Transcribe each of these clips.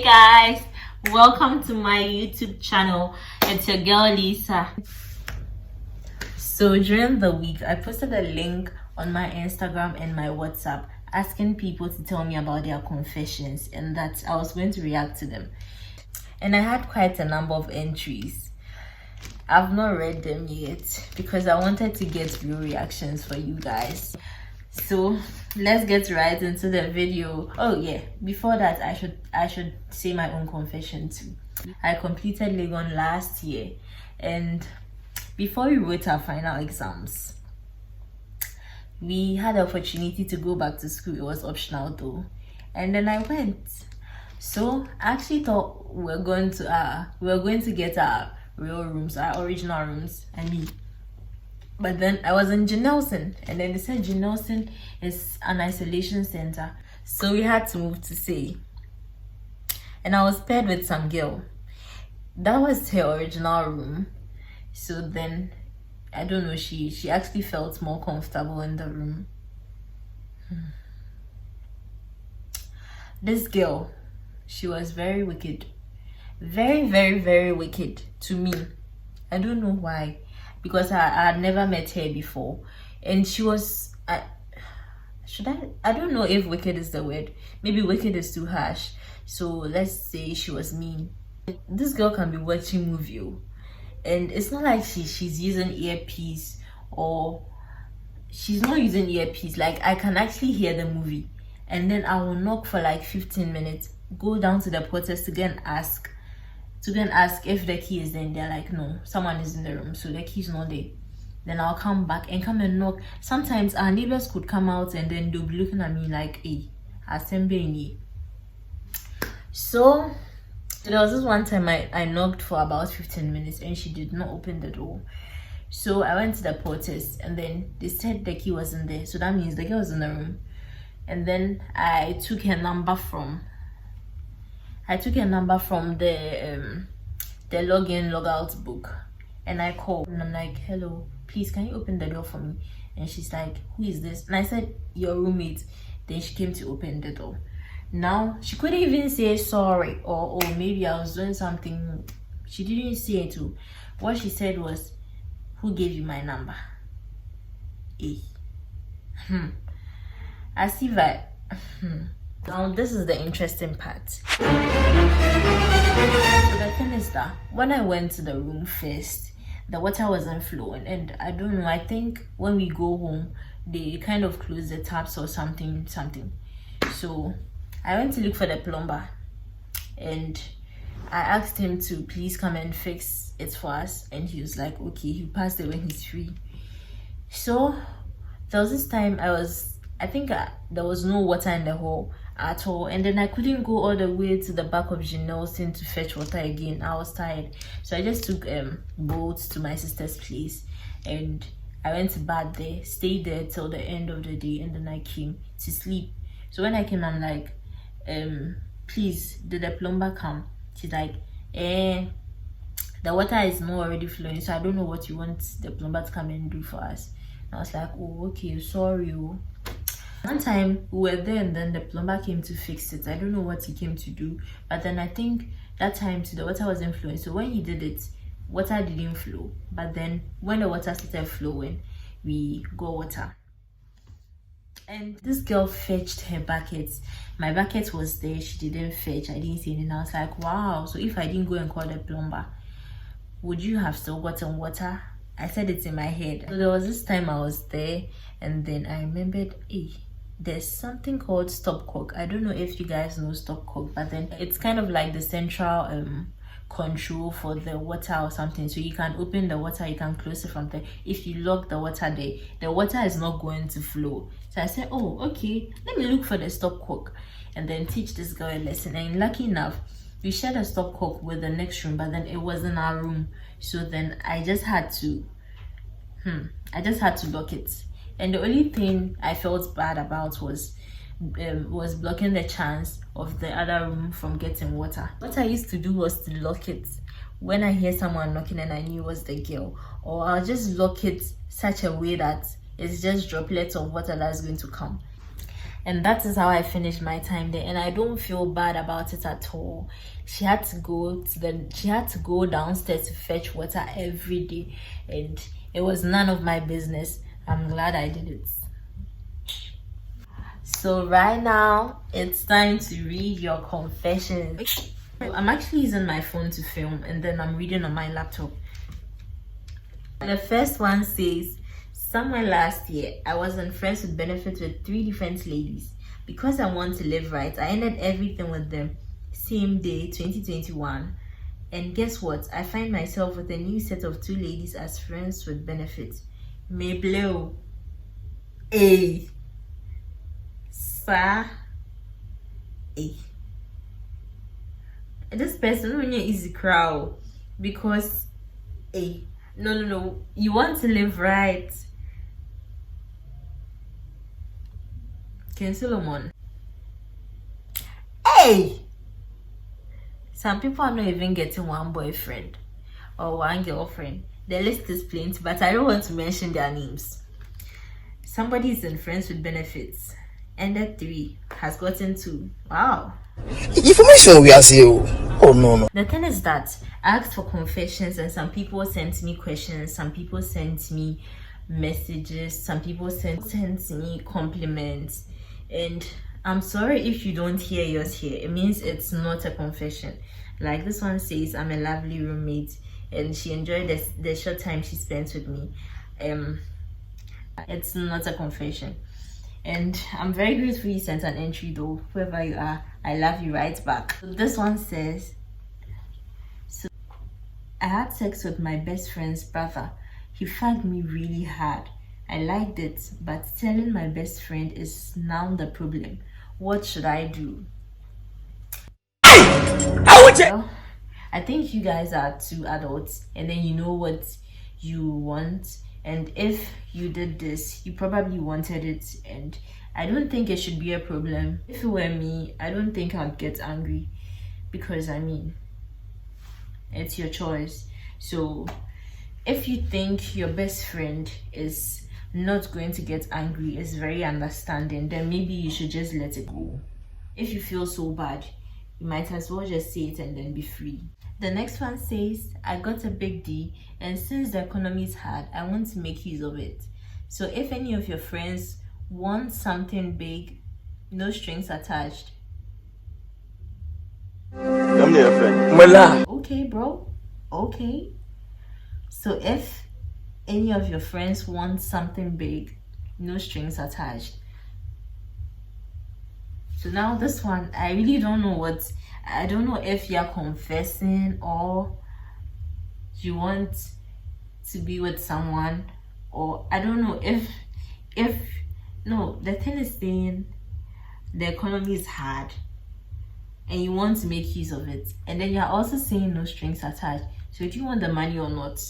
Guys, welcome to my YouTube channel. It's your girl Lisa. So during the week I posted a link on my Instagram and my WhatsApp asking people to tell me about their confessions and that I was going to react to them, and I had quite a number of entries. I've not read them yet because I wanted to get real reactions for you guys. So let's get right into the video. Oh yeah, before that I should say my own confession too. I completed Legon last year, and before we wrote our final exams we had the opportunity to go back to school. It was optional though, and then I went. So I actually thought we were going to get our real rooms, our original rooms, but then I was in Nelson, and then they said Nelson is an isolation center, so we had to move to Say. And I was paired with some girl. That was her original room. So then, I don't know, she actually felt more comfortable in the room. This girl, she was very wicked. Very, very, very wicked to me. I don't know why. Because I had never met her before, and she was I don't know if wicked is the word. Maybe wicked is too harsh, so let's say she was mean. This girl can be watching movie, and it's not like she's using earpiece, or she's not using earpiece. Like, I can actually hear the movie, and then I will knock for like 15 minutes, go down to the porters to go and ask if the key is there, and they're like, no, someone is in the room, so the key's not there. Then I'll come back and come and knock. Sometimes our neighbors could come out and then they'll be looking at me like, hey, assembly. So there was this one time I knocked for about 15 minutes and she did not open the door. So I went to the porters, and then they said the key wasn't there, so that means the girl was in the room. And then I took her number from the login logout book, and I called and I'm like, hello, please can you open the door for me? And she's like, who is this? And I said, your roommate. Then she came to open the door. Now she couldn't even say sorry, or maybe I was doing something. She didn't say it too. What she said was, who gave you my number? As if I Now this is the interesting part. So the thing is that when I went to the room first, the water wasn't flowing, and I don't know, I think when we go home they kind of close the taps or something. So I went to look for the plumber, and I asked him to please come and fix it for us, and he was like, okay, he passed it when he's free. So there was this time I think there was no water in the hole at all, and then I couldn't go all the way to the back of Nelson to fetch water again. I was tired, so I just took boats to my sister's place, and I went to bed there, stayed there till the end of the day, and then I came to sleep. So when I came, I'm like, please, did the plumber come? She's like, the water is not already flowing, so I don't know what you want the plumber to come and do for us. And I was like, oh, okay, sorry. One time we were there, and then the plumber came to fix it. I don't know what he came to do, but then I think that time too the water wasn't flowing. So when he did it, water didn't flow. But then when the water started flowing, we got water. And this girl fetched her buckets. My bucket was there, she didn't fetch. I didn't see anything. I was like, wow, so if I didn't go and call the plumber, would you have still gotten water? I said it in my head. So there was this time I was there, and then I remembered, there's something called stopcock. I don't know if you guys know stopcock, but then it's kind of like the central control for the water or something. So you can open the water, you can close it from there. If you lock the water there, the water is not going to flow. So I said, oh, okay, let me look for the stopcock and then teach this girl a lesson. And lucky enough, we shared a stopcock with the next room, but then it was in our room. So then I just had to lock it. And the only thing I felt bad about was blocking the chance of the other room from getting water. What I used to do was to lock it when I hear someone knocking and I knew it was the girl, or I'll just lock it such a way that it's just droplets of water that's going to come. And that is how I finished my time there, and I don't feel bad about it at all. She had to go downstairs to fetch water every day, and it was none of my business. I'm glad I did it. So right now it's time to read your confessions. I'm actually using my phone to film, and then I'm reading on my laptop. The first one says, somewhere last year, I was on friends with benefits with 3 different ladies. Because I want to live right, I ended everything with them. Same day, 2021. And guess what? I find myself with a new set of 2 ladies as friends with benefits. Me blue. A. Sa. A. This person when you easy crowd because A. No. You want to live right. Ken Solomon. Hey! Some people are not even getting one boyfriend or one girlfriend. The list is plenty, but I don't want to mention their names. Somebody is in friends with benefits. Ended 3, has gotten 2. Wow. Information we are zero. Oh no. The thing is that I asked for confessions, and some people sent me questions, some people sent me messages, some people sent me compliments, and I'm sorry if you don't hear yours here. It means it's not a confession. Like this one says, I'm a lovely roommate and she enjoyed the short time she spent with me. It's not a confession. And I'm very grateful you sent an entry though. Whoever you are, I love you right back. So this one says, so I had sex with my best friend's brother. He fucked me really hard. I liked it, but telling my best friend is now the problem. What should I do? Well, I think you guys are 2 adults and then you know what you want. And if you did this, you probably wanted it, and I don't think it should be a problem. If it were me, I don't think I'd get angry because I mean, it's your choice. So if you think your best friend is not going to get angry, is very understanding, then maybe you should just let it go. If you feel so bad, you might as well just say it and then be free. The next one says, I got a big D, and since the economy is hard, I want to make use of it. So if any of your friends want something big, no strings attached. Okay, bro. Okay. So if any of your friends want something big, no strings attached. So now this one, I really don't know I don't know if you're confessing or you want to be with someone, or I don't know if no, the thing is saying the economy is hard and you want to make use of it, and then you're also saying no strings attached. So do you want the money or not?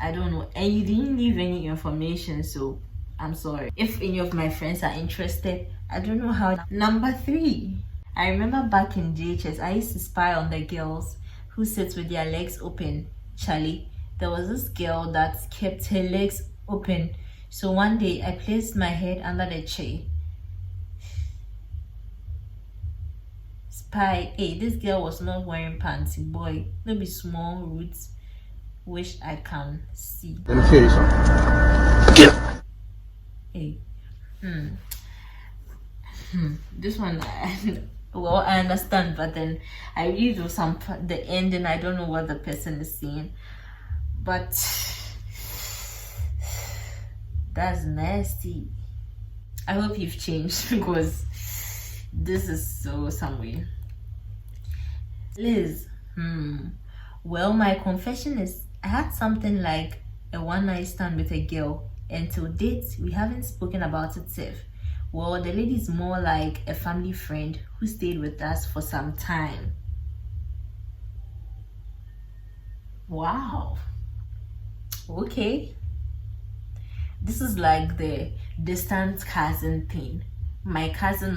I don't know, and you didn't leave any information, so I'm sorry. If any of my friends are interested, I don't know how. Number 3, I remember back in JHS, I used to spy on the girls who sit with their legs open. Charlie, there was this girl that kept her legs open. So one day I placed my head under the chair. Spy, hey, this girl was not wearing pants, boy. Maybe small roots, which I can see. Hey, this one, well, I understand, but then I really do the ending. I don't know what the person is saying, but that's nasty. I hope you've changed because this is so somewhere. Liz, well, my confession is I had something like a one-night stand with a girl, and till date we haven't spoken about it safe. Well, the lady is more like a family friend who stayed with us for some time. Wow. Okay. This is like the distant cousin thing. My cousin.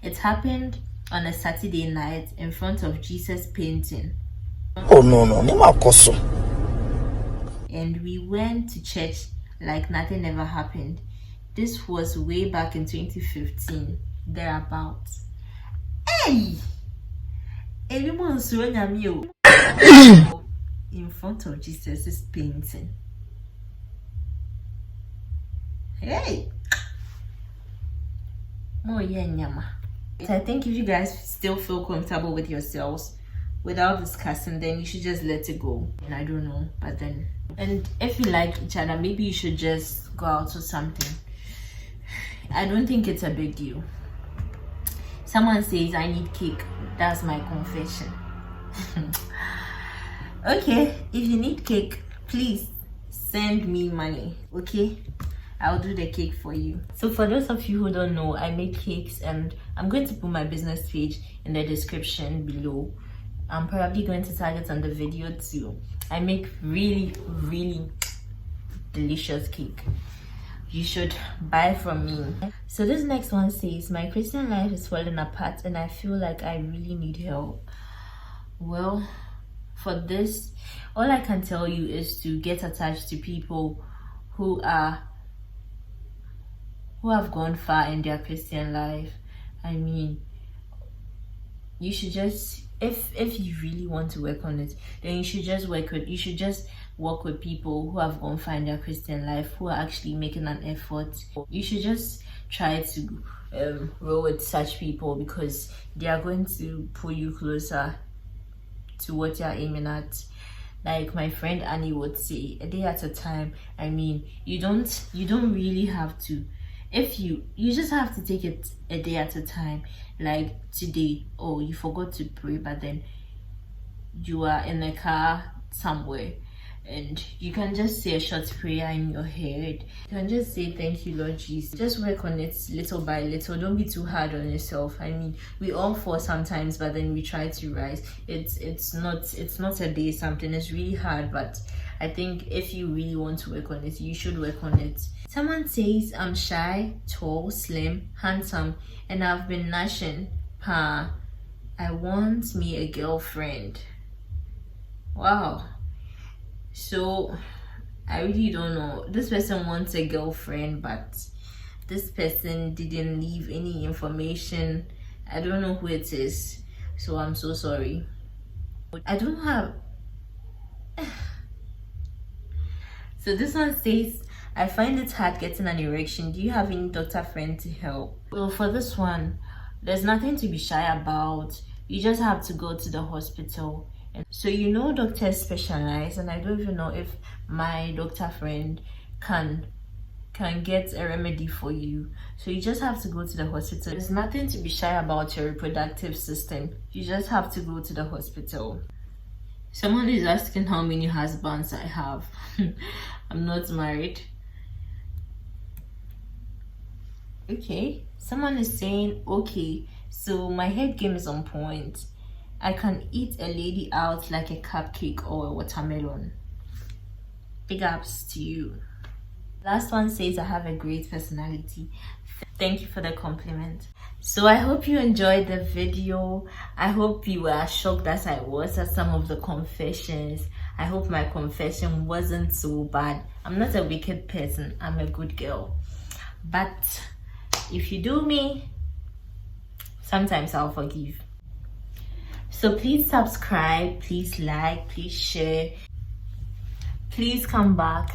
It happened on a Saturday night in front of Jesus painting. Oh no, And we went to church like nothing ever happened. This was way back in 2015, thereabouts. Hey! Everyone's showing me in front of Jesus' painting. Hey! More nyama. So I think if you guys still feel comfortable with yourselves without discussing, then you should just let it go. And I don't know, but then, and if you like each other, maybe you should just go out or something. I don't think it's a big deal. Someone says I need cake. That's my confession. Okay, if you need cake, please send me money, okay? I'll do the cake for you. So for those of you who don't know, I make cakes, and I'm going to put my business page in the description below. I'm probably going to tag it on the video too. I make really delicious cake. You should buy from me. So this next one says, my Christian life is falling apart and I feel like I really need help. Well, for this, all I can tell you is to get attached to people who have gone far in their Christian life. I mean, you should just, if you really want to work on it, then you should just work with people who have gone far in their Christian life, who are actually making an effort. You should just try to roll with such people, because they are going to pull you closer to what you're aiming at. Like my friend Annie would say, a day at a time. I mean, you don't really have to, if you just have to take it a day at a time. Like today, oh, you forgot to pray, but then you are in a car somewhere and you can just say a short prayer in your head. You can just say, thank you, Lord Jesus. Just work on it little by little. Don't be too hard on yourself. I mean, we all fall sometimes, but then we try to rise. It's not a day something. It's really hard, but I think if you really want to work on it, you should work on it. Someone says, I'm shy, tall, slim, handsome, and I've been gnashing. I want me a girlfriend. Wow. So I really don't know. This person wants a girlfriend, but this person didn't leave any information. I don't know who it is, so I'm so sorry. I don't have. So this one says, I find it hard getting an erection. Do you have any doctor friend to help? Well, for this one, there's nothing to be shy about. You just have to go to the hospital. So you know, doctors specialize, and I don't even know if my doctor friend can get a remedy for you. So you just have to go to the hospital. There's nothing to be shy about your reproductive system. You just have to go to the hospital. Someone is asking how many husbands I have. I'm not married. Okay, someone is saying, okay, so my head game is on point. I can eat a lady out like a cupcake or a watermelon. Big ups to you. Last one says, I have a great personality. Thank you for the compliment. So I hope you enjoyed the video. I hope you were as shocked as I was at some of the confessions. I hope my confession wasn't so bad. I'm not a wicked person. I'm a good girl. But if you do me, sometimes I'll forgive. So please subscribe, please like, please share. Please come back.